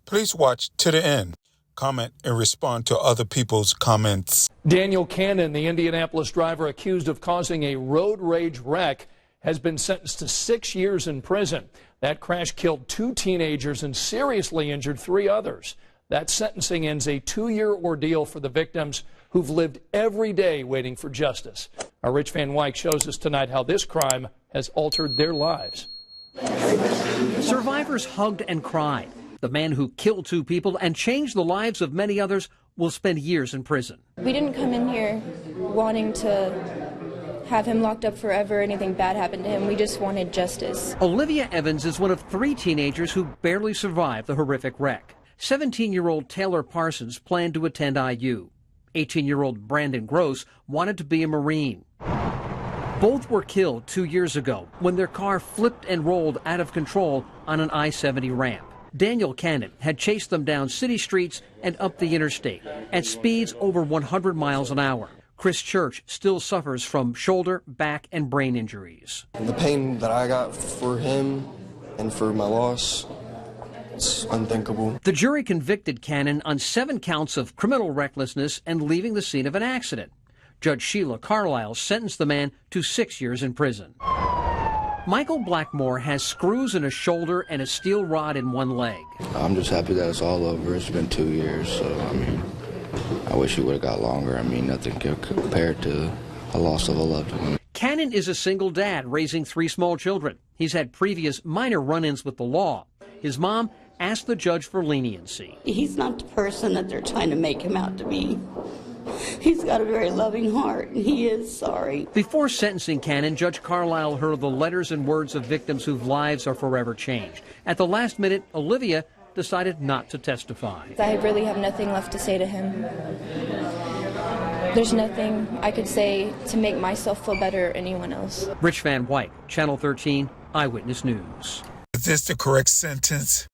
Please watch to the end. Comment and respond to other people's comments. Daniel Cannon, the Indianapolis driver accused of causing a road rage wreck, has been sentenced to 6 years in prison. That crash killed 2 teenagers and seriously injured 3 others. That sentencing ends a 2-year ordeal for the victims who've lived every day waiting for justice. Our Rich Van Wyk shows us tonight how this crime has altered their lives. Survivors hugged and cried. The man who killed 2 people and changed the lives of many others will spend years in prison. We didn't come in here wanting to have him locked up forever, anything bad happened to him. We just wanted justice. Olivia Evans is one of 3 teenagers who barely survived the horrific wreck. 17-year-old Taylor Parsons planned to attend IU. 18-year-old Brandon Gross wanted to be a Marine. Both were killed 2 years ago when their car flipped and rolled out of control on an I-70 ramp. Daniel Cannon had chased them down city streets and up the interstate at speeds over 100 miles an hour. Chris Church still suffers from shoulder, back, and brain injuries. The pain that I got for him and for my loss, it's unthinkable. The jury convicted Cannon on 7 counts of criminal recklessness and leaving the scene of an accident. Judge Sheila Carlisle sentenced the man to 6 years in prison. Michael Blackmore has screws in a shoulder and a steel rod in one leg. I'm just happy that it's all over. It's been 2 years, so I wish he would have got longer. Nothing compared to a loss of a loved one. Cannon is a single dad raising 3 small children. He's had previous minor run-ins with the law. His mom asked the judge for leniency. He's not the person that they're trying to make him out to be. He's got a very loving heart, and he is sorry. Before sentencing Cannon, Judge Carlisle heard the letters and words of victims whose lives are forever changed. At the last minute, Olivia decided not to testify. I really have nothing left to say to him. There's nothing I could say to make myself feel better or anyone else. Rich Van Wyk, Channel 13, Eyewitness News. Is this the correct sentence?